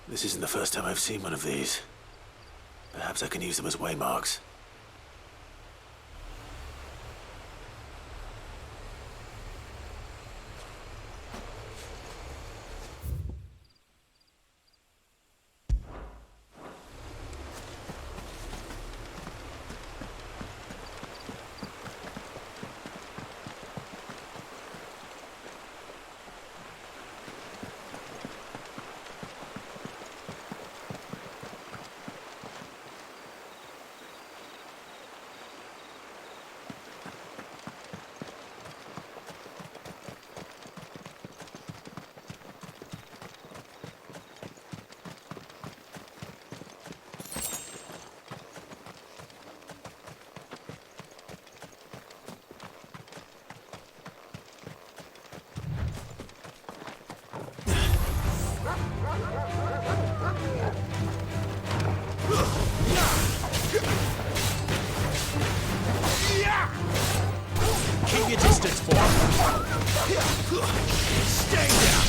This isn't the first time I've seen one of these. Perhaps I can use them as waymarks. Keep your distance, boy. Stay down.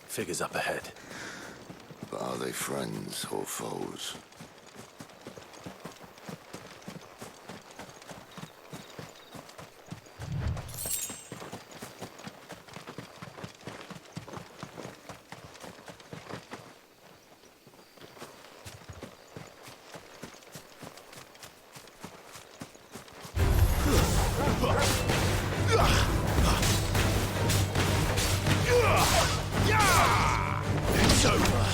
Figures up ahead. But are they friends or foes? It's over.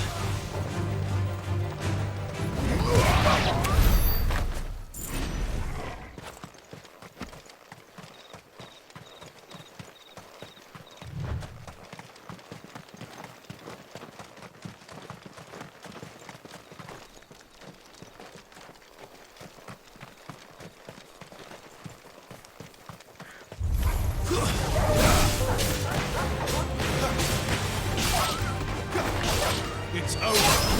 It's over.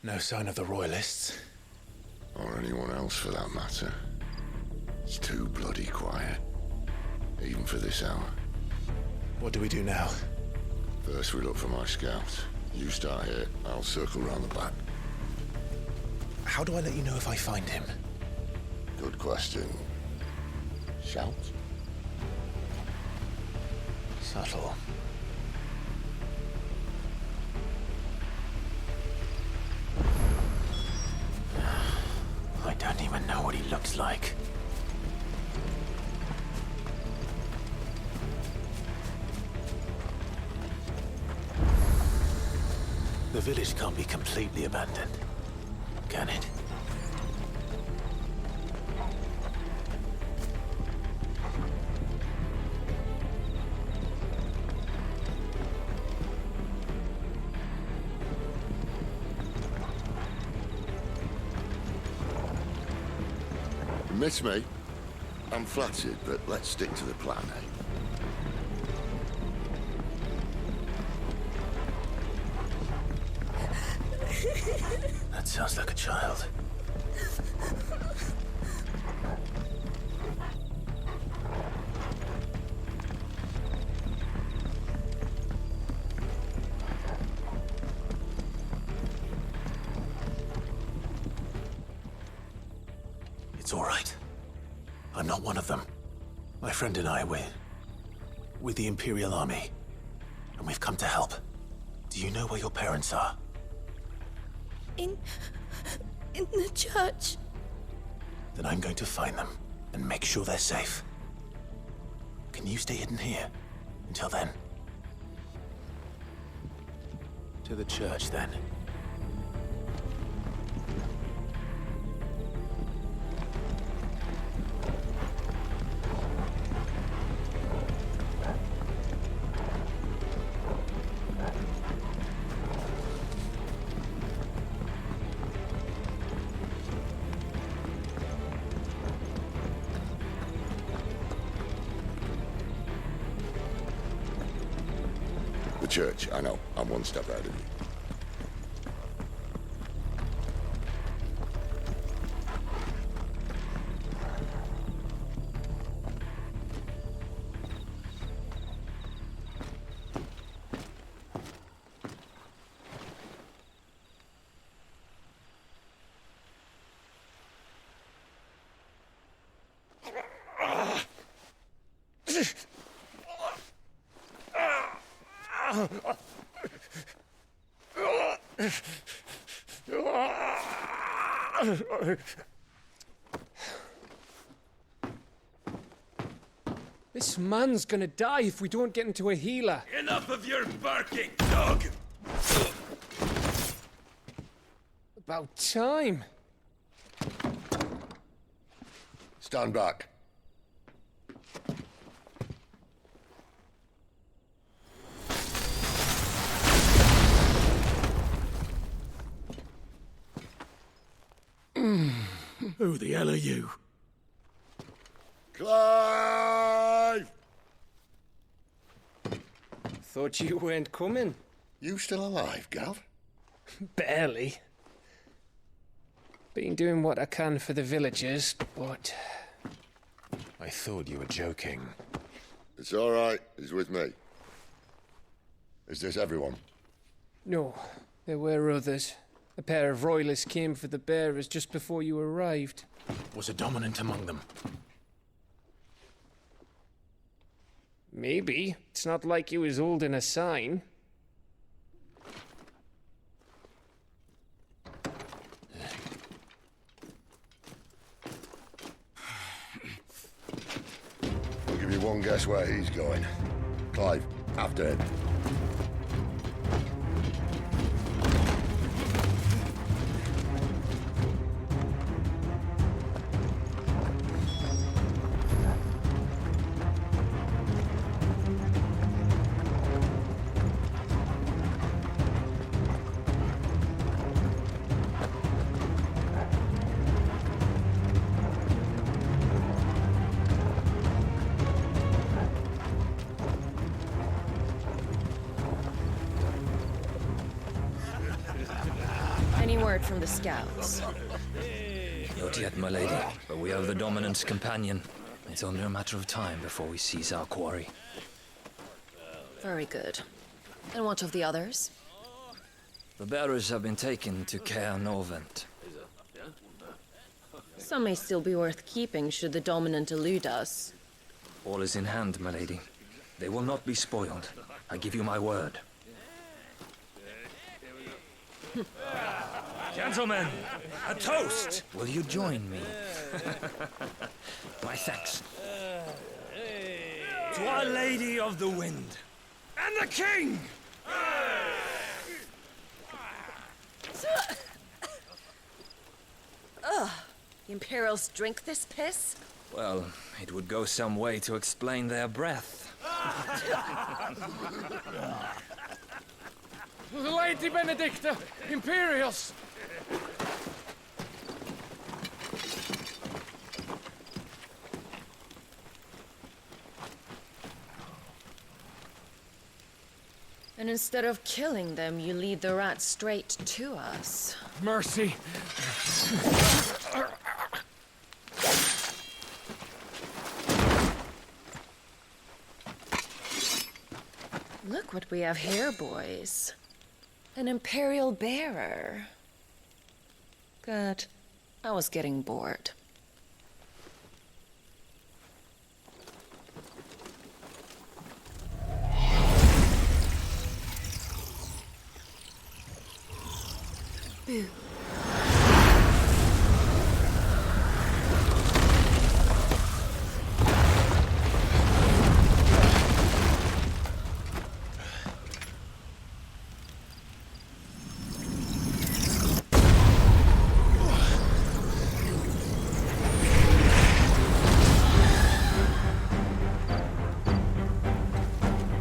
No sign of the Royalists. Or anyone else for that matter. It's too bloody quiet. Even for this hour. What do we do now? First we look for my scout. You start here, I'll circle round the back. How do I let you know if I find him? Good question. Shout? Subtle. I don't even know what he looks like. The village can't be completely abandoned, can it? miss me? I'm flattered, but let's stick to the plan, eh? That sounds like a child. It's all right. I'm not one of them. My friend and I, we're with the Imperial Army, and we've come to help. Do you know where your parents are? In the church. Then I'm going to find them and make sure they're safe. Can you stay hidden here until then? To the church, then. The church, I know. I'm one step ahead of you. This man's gonna die if we don't get into a healer. Enough of your barking, dog! About time. Stand back. Who the hell are you? Clive! Thought you weren't coming. You still alive, Gav? Barely. Been doing what I can for the villagers, but... I thought you were joking. It's all right. He's with me. Is this everyone? No, there were others. A pair of royalists came for the bearers just before you arrived. Was a dominant among them? Maybe. It's not like he was holding a sign. I'll give you one guess where he's going. Clive, after him. Any word from the scouts? Not yet, my lady, but we have the Dominant's companion. It's only a matter of time before we seize our quarry. Very good. And what of the others? The bearers have been taken to Caer Novent. Some may still be worth keeping should the Dominant elude us. All is in hand, my lady. They will not be spoiled. I give you my word. Gentlemen, a toast! Will you join me? My thanks. To Our Lady of the Wind and the King! The Imperials drink this piss? Well, it would go some way to explain their breath. Lady Benedicta! Imperials! And instead of killing them, you lead the rats straight to us. Mercy. Look what we have here, boys. An Imperial bearer. Good. I was getting bored. Boo.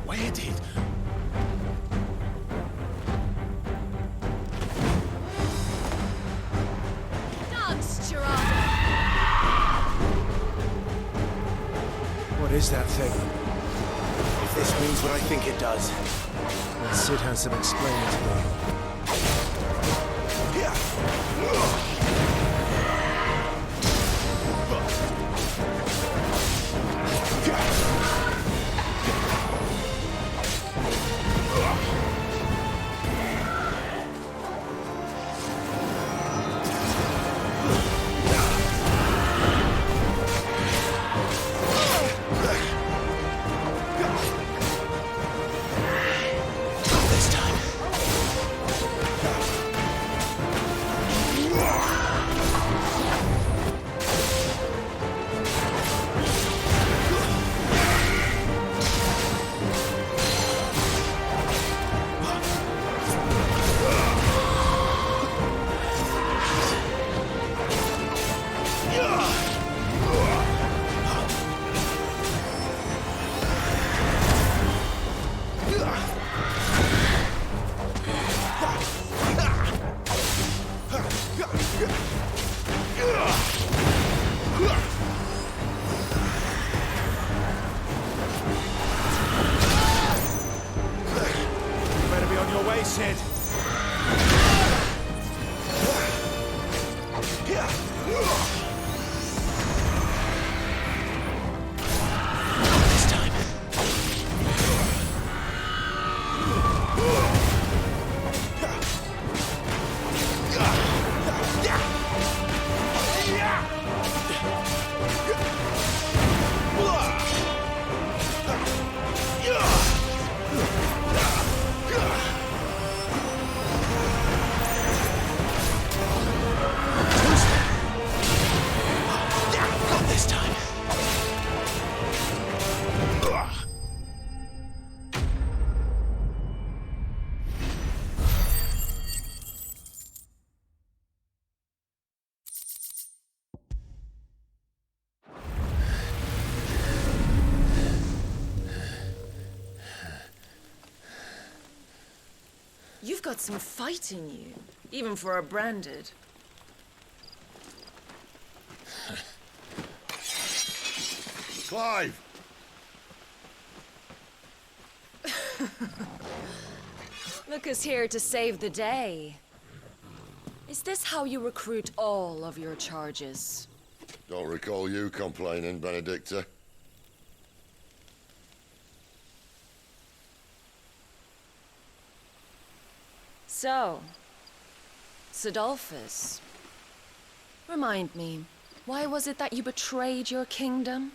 Where did... What is that thing? If this means what I think it does, then Sid has some explaining to do. This time. You better be on your way, Sid. This time. Not this time. You've got some fight in you, even for a branded. Clive! Look who's here to save the day. Is this how you recruit all of your charges? Don't recall you complaining, Benedicta. So, Sidolphus, remind me, why was it that you betrayed your kingdom?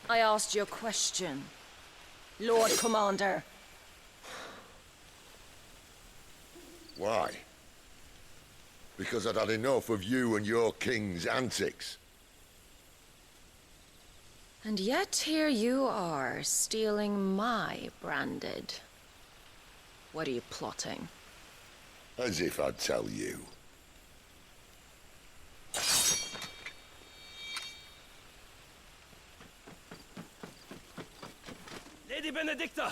I asked you a question, Lord Commander. Why? Because I'd had enough of you and your king's antics. And yet here you are, stealing my branded. What are you plotting? As if I'd tell you. Lady Benedicta,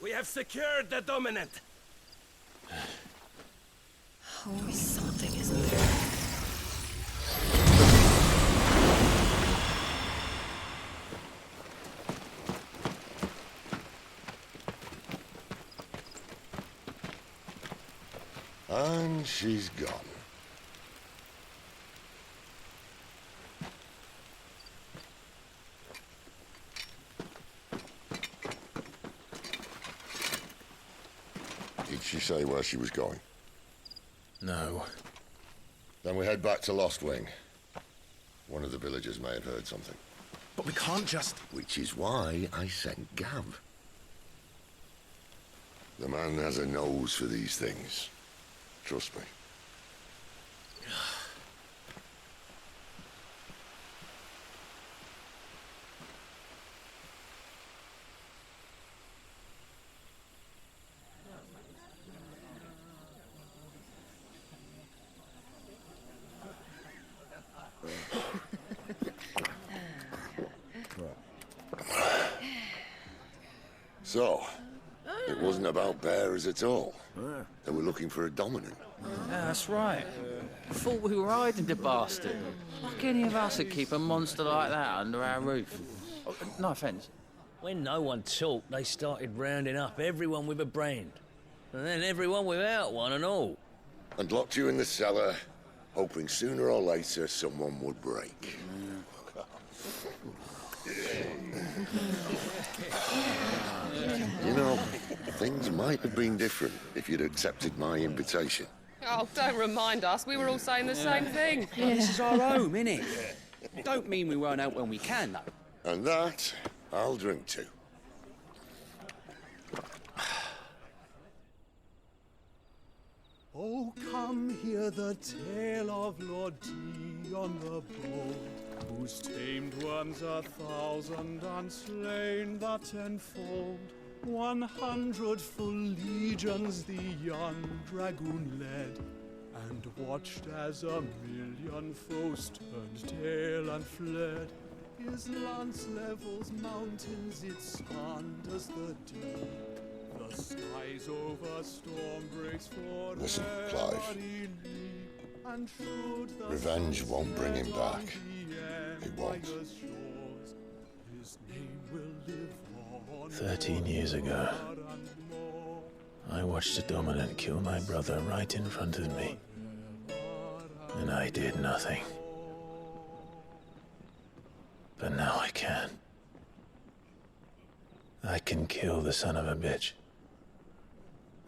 we have secured the dominant. Always something, isn't there? And she's gone. Did she say where she was going? No. Then we head back to Lost Wing. One of the villagers may have heard something. But we can't just... Which is why I sent Gav. The man has a nose for these things. Trust me. So, it wasn't about bearers at all. They were looking for a dominant. Yeah, that's right. Thought we were hiding the bastard. Like any of us would keep a monster like that under our roof. Oh, no offence. When no one talked, they started rounding up everyone with a brand. And then everyone without one and all. And locked you in the cellar, hoping sooner or later someone would break. You know, things might have been different if you'd accepted my invitation. Oh, don't remind us. We were all saying the same thing. This is our home, innit? Don't mean we won't out when we can, though. And that, I'll drink to. Oh, come hear the tale of Lord Dion the Bold, who's tamed worms 1,000 and slain the 10-fold. 100 full legions the young dragoon led, and watched as 1,000,000 foes turned tail and fled. His lance levels mountains, it sanders the deep. The skies over storm breaks for Listen, Clive. Revenge won't bring him back. It won't. 13 years ago, I watched a dominant kill my brother right in front of me. And I did nothing. But now I can. I can kill the son of a bitch.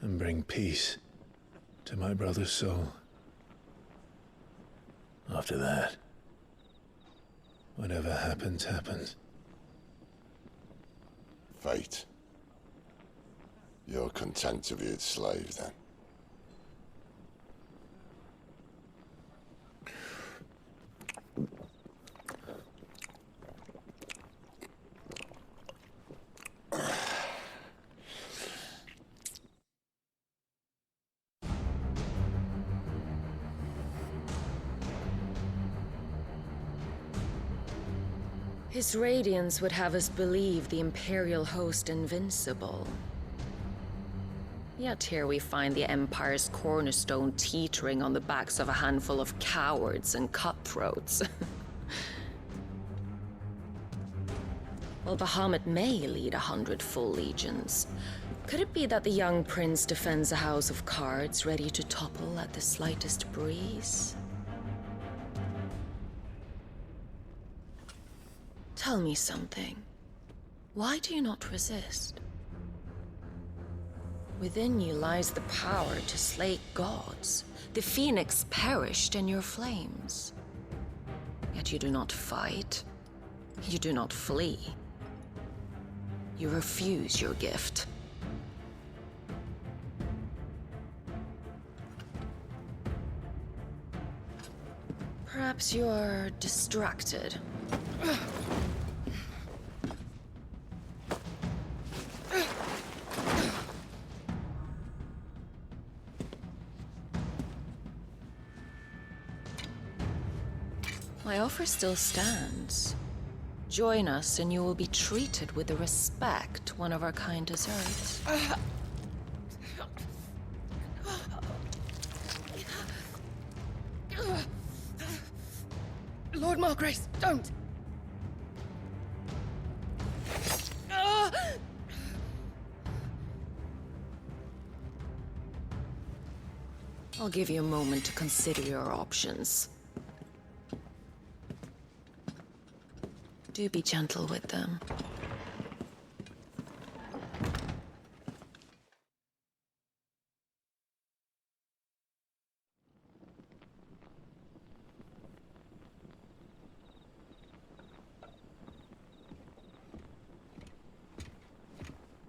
And bring peace to my brother's soul. After that, whatever happens, happens. Fate. You're content to be its slave, then? His radiance would have us believe the Imperial host invincible. Yet here we find the Empire's cornerstone teetering on the backs of a handful of cowards and cutthroats. While Bahamut may lead 100 full legions, could it be that the young prince defends a house of cards ready to topple at the slightest breeze? Tell me something. Why do you not resist? Within you lies the power to slay gods. The phoenix perished in your flames. Yet you do not fight. You do not flee. You refuse your gift. Perhaps you're distracted. My offer still stands. Join us and you will be treated with the respect one of our kind deserves. Lord Margrace, don't! I'll give you a moment to consider your options. Do be gentle with them.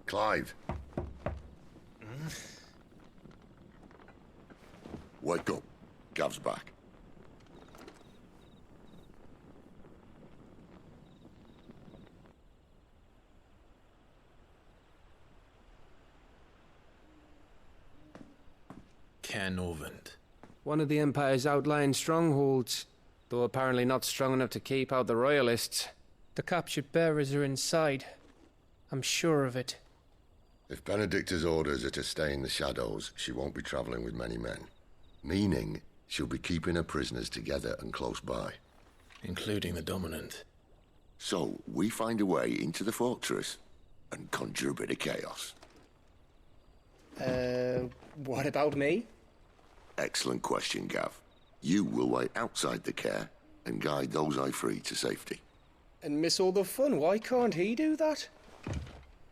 Clive. Wake up. Gav's back. Canovant. One of the Empire's outlying strongholds, though apparently not strong enough to keep out the Royalists. The captured bearers are inside. I'm sure of it. If Benedicta's orders are to stay in the shadows, she won't be traveling with many men. Meaning, she'll be keeping her prisoners together and close by. Including the Dominant. So, we find a way into the fortress and conjure a bit of chaos. What about me? Excellent question, Gav. You will wait outside the care and guide those I free to safety. And miss all the fun. Why can't he do that?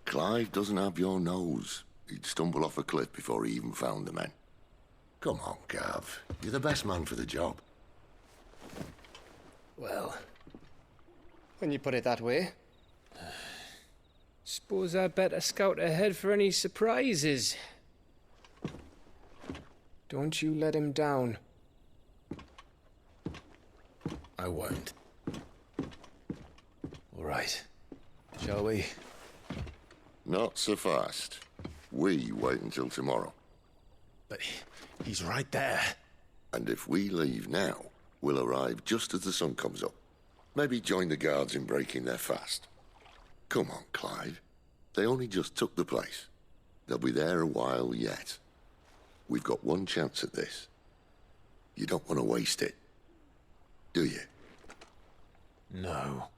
Clive doesn't have your nose. He'd stumble off a cliff before he even found the men. Come on, Gav. You're the best man for the job. Well, when you put it that way. Suppose I'd better scout ahead for any surprises. Don't you let him down. I won't. All right. Shall we? Not so fast. We wait until tomorrow. But he's right there. And if we leave now, we'll arrive just as the sun comes up. Maybe join the guards in breaking their fast. Come on, Clive. They only just took the place. They'll be there a while yet. We've got one chance at this. You don't want to waste it, do you? No.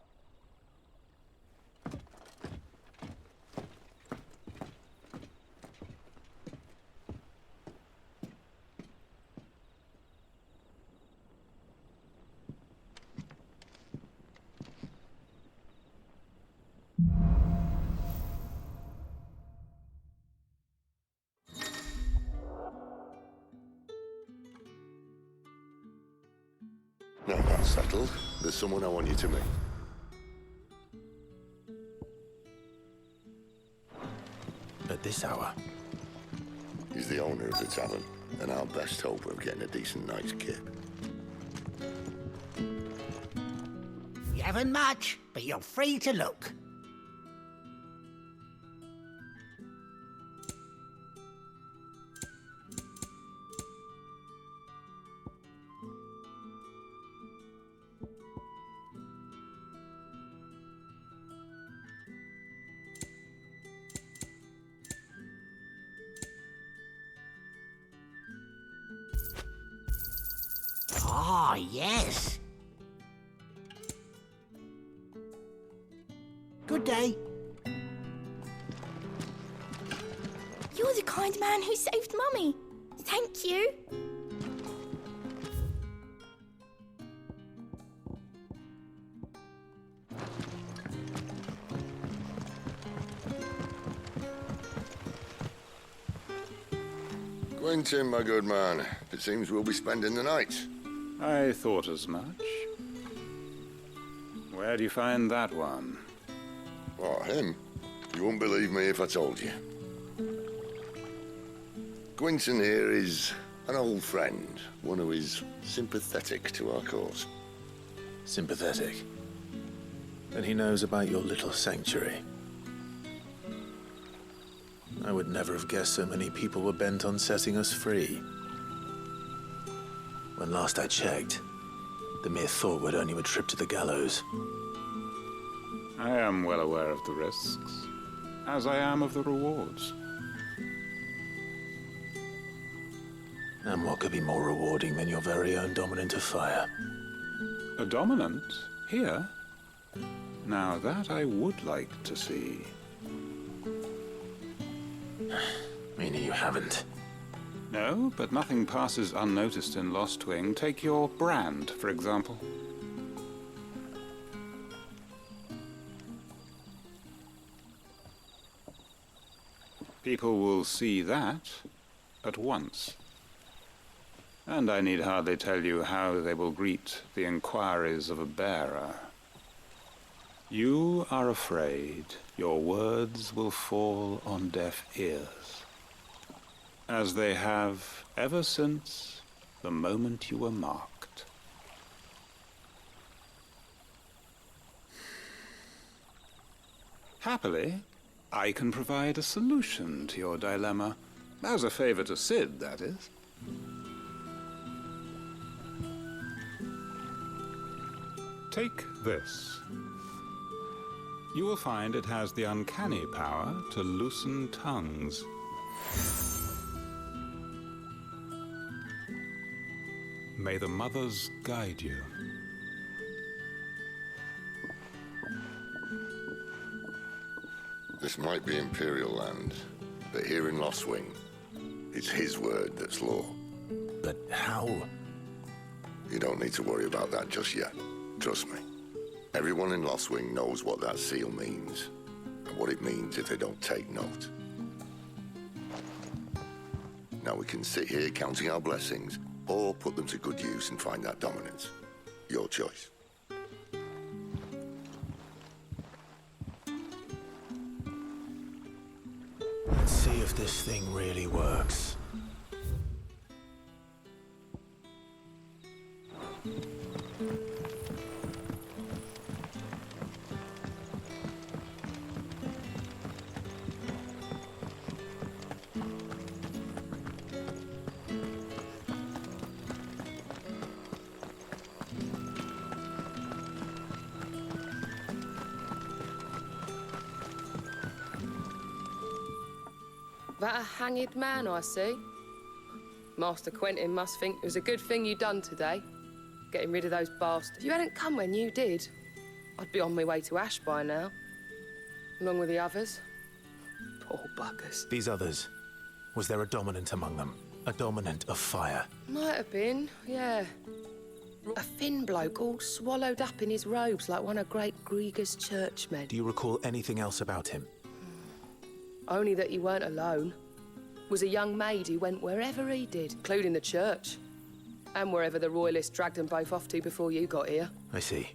Now that's settled. There's someone I want you to meet. At this hour? He's the owner of the tavern, and our best hope of getting a decent night's kip. You haven't much, but you're free to look. Ah, yes. Good day. You're the kind man who saved Mummy. Thank you. Quentin, my good man. It seems we'll be spending the night. I thought as much. Where do you find that one? Oh, him? You wouldn't believe me if I told you. Quentin here is an old friend, one who is sympathetic to our cause. Sympathetic? Then he knows about your little sanctuary. I would never have guessed so many people were bent on setting us free. When last I checked, the mere thought would earn you a trip to the gallows. I am well aware of the risks, as I am of the rewards. And what could be more rewarding than your very own Dominant of Fire? A Dominant? Here? Now that I would like to see. Meaning you haven't? No, but nothing passes unnoticed in Lost Wing. Take your brand, for example. People will see that at once. And I need hardly tell you how they will greet the inquiries of a bearer. You are afraid your words will fall on deaf ears, as they have ever since the moment you were marked. Happily, I can provide a solution to your dilemma, as a favor to Sid, that is. Take this. You will find it has the uncanny power to loosen tongues. May the mothers guide you. This might be Imperial land, but here in Lost Wing, it's his word that's law. But how? You don't need to worry about that just yet. Trust me. Everyone in Lost Wing knows what that seal means, and what it means if they don't take note. Now we can sit here counting our blessings, or put them to good use and find that dominance. Your choice. Let's see if this thing really works. That a hanged man I see? Master Quentin must think it was a good thing you done today, getting rid of those bastards. If you hadn't come when you did, I'd be on my way to Ash by now, along with the others. Poor buggers. These others, was there a dominant among them? A dominant of fire? Might have been, yeah. A thin bloke all swallowed up in his robes like one of Great Grieger's churchmen. Do you recall anything else about him? Only that he weren't alone. Was a young maid who went wherever he did, including the church. And wherever the royalists dragged them both off to before you got here. I see.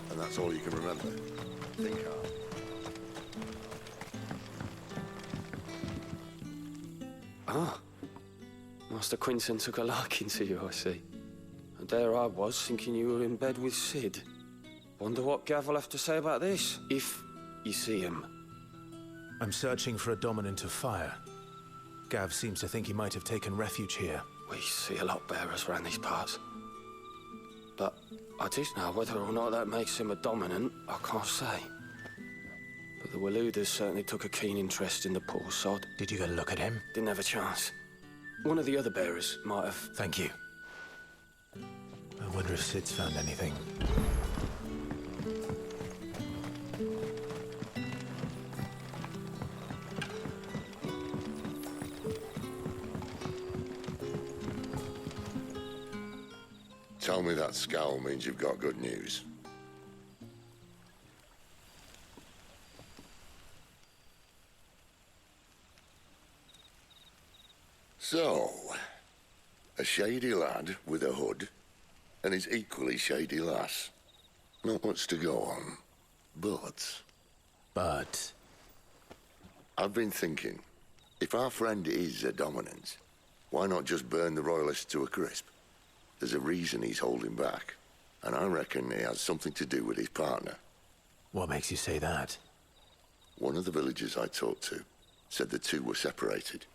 And that's all you can remember. Think hard. Ah, Master Quinton took a liking to you, I see. And there I was, thinking you were in bed with Sid. Wonder what Gav will have to say about this, if you see him. I'm searching for a dominant of fire. Gav seems to think he might have taken refuge here. We see a lot bearers around these parts. But I do know whether or not that makes him a dominant, I can't say. But the Waluders certainly took a keen interest in the poor sod. Did you get a look at him? Didn't have a chance. One of the other bearers might have... Thank you. I wonder if Sid's found anything. Tell me that scowl means you've got good news. So, a shady lad with a hood, and his equally shady lass. Not much to go on, but... But? I've been thinking, if our friend is a dominant, why not just burn the royalists to a crisp? There's a reason he's holding back, and I reckon he has something to do with his partner. What makes you say that? One of the villagers I talked to said the two were separated.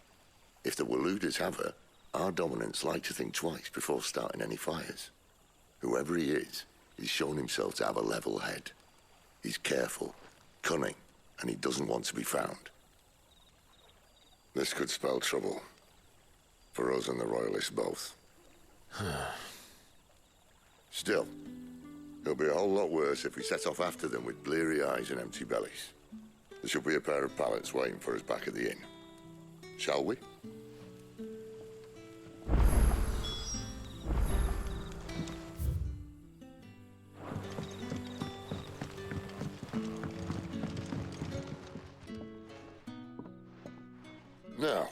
If the Waluders have her, our dominants like to think twice before starting any fires. Whoever he is, he's shown himself to have a level head. He's careful, cunning, and he doesn't want to be found. This could spell trouble. For us and the Royalists both. Still, it'll be a whole lot worse if we set off after them with bleary eyes and empty bellies. There should be a pair of pallets waiting for us back at the inn. Shall we? Now,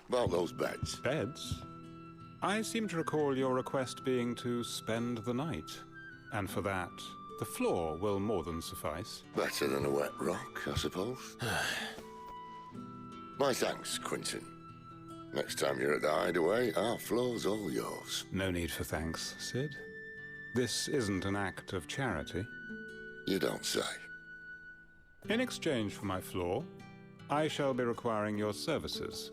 about those beds. Beds? I seem to recall your request being to spend the night. And for that, the floor will more than suffice. Better than a wet rock, I suppose. My thanks, Quinton. Next time you're at the hideaway, our floor's all yours. No need for thanks, Sid. This isn't an act of charity. You don't say. In exchange for my floor, I shall be requiring your services.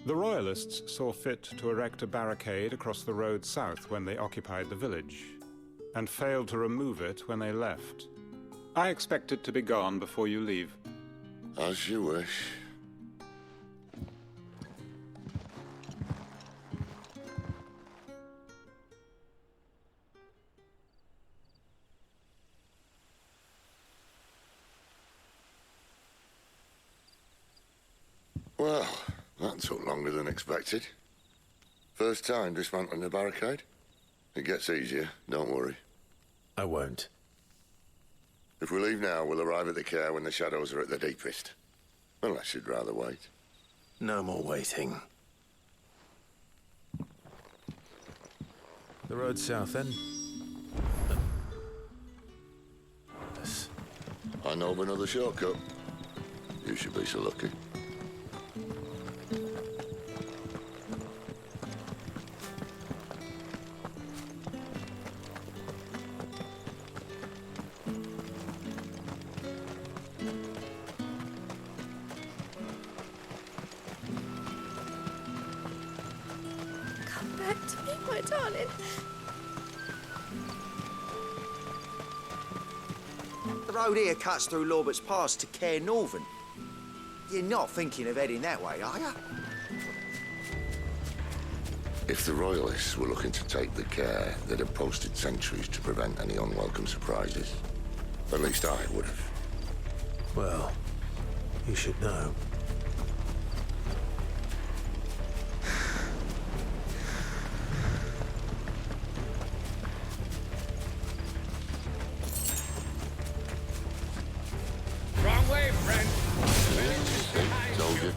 The Royalists saw fit to erect a barricade across the road south when they occupied the village, and failed to remove it when they left. I expect it to be gone before you leave. As you wish. Well, that took longer than expected. First time dismantling the barricade? It gets easier, don't worry. I won't. If we leave now, we'll arrive at the care when the shadows are at their deepest. Unless you'd rather wait. No more waiting. The road south, then? Yes. I know of another shortcut. You should be so lucky. Come back to me, my darling. The road here cuts through Lorbert's Pass to Care Northern. You're not thinking of heading that way, are you? If the Royalists were looking to take the care, they'd have posted sentries to prevent any unwelcome surprises. At least I would have. Well, you should know. Wrong way, friend. Told you.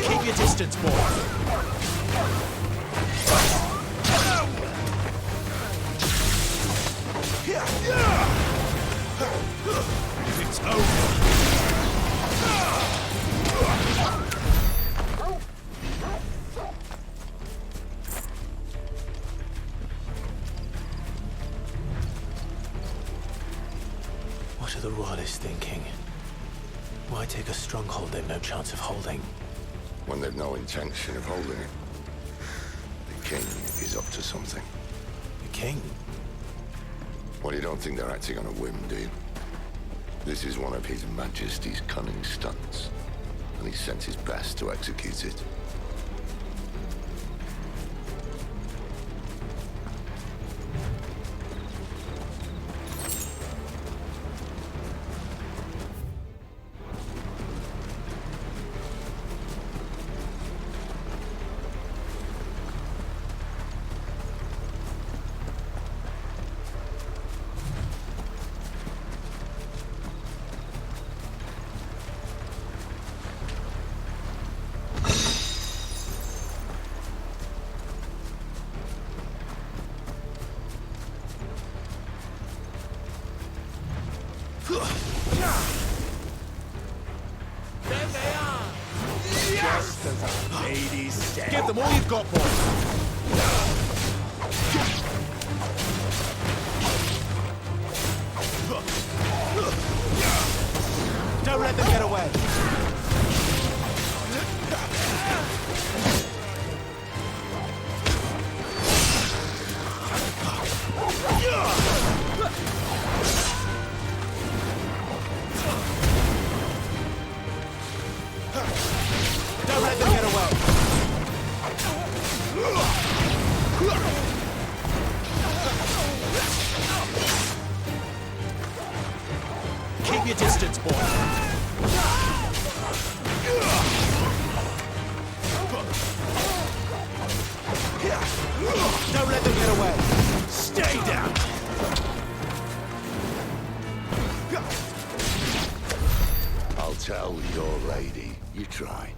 Keep your distance, boy. It's over. What are the Royalists thinking? Why take a stronghold they've no chance of holding? When they've no intention of holding it. The king is up to something. The king? Well, you don't think they're acting on a whim, do you? This is one of His Majesty's cunning stunts, and he's sent his best to execute it. There they are! Just as the ladies said. Give them all you've got, boy! Don't let them get away! I'll tell your lady you tried.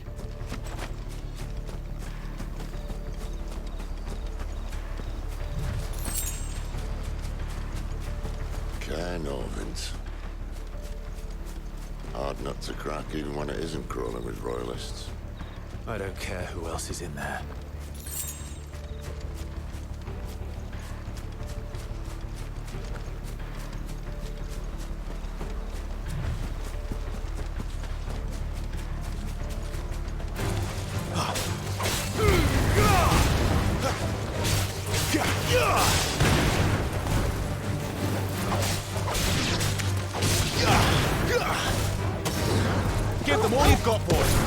Caernarvons. Hard nut to crack even when it isn't crawling with royalists. I don't care who else is in there. Give them all you've got, boy!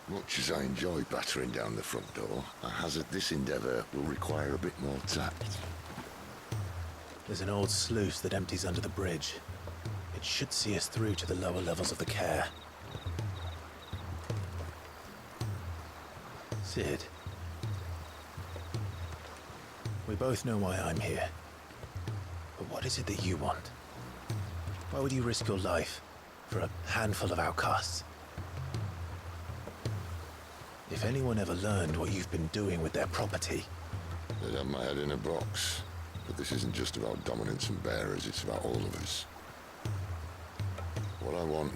Much as I enjoy battering down the front door, I hazard this endeavour will require a bit more tact. There's an old sluice that empties under the bridge. It should see us through to the lower levels of the care. Sid. We both know why I'm here. But what is it that you want? Why would you risk your life for a handful of outcasts? If anyone ever learned what you've been doing with their property... They'd have my head in a box. But this isn't just about dominance and bearers, it's about all of us. What I want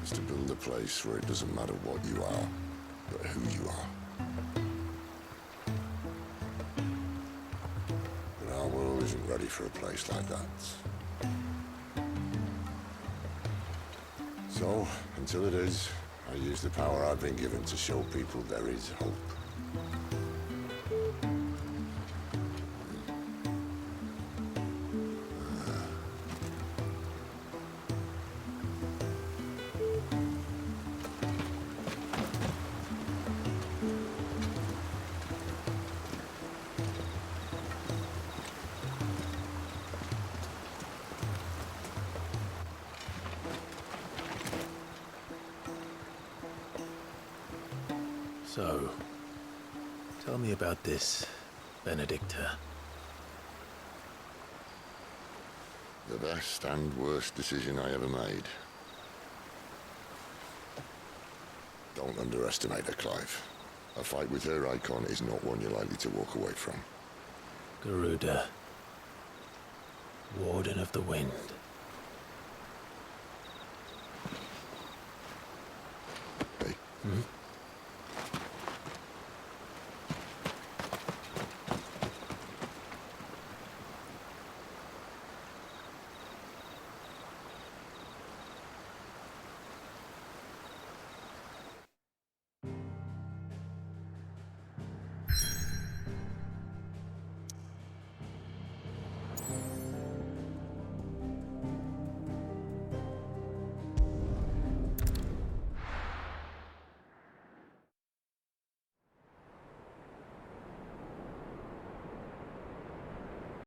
is to build a place where it doesn't matter what you are, but who you are. ready for a place like that. So, until it is, I use the power I've been given to show people there is hope. So, tell me about this, Benedicta. The best and worst decision I ever made. Don't underestimate her, Clive. A fight with her icon is not one you're likely to walk away from. Garuda. Warden of the Wind. Hey. Hmm?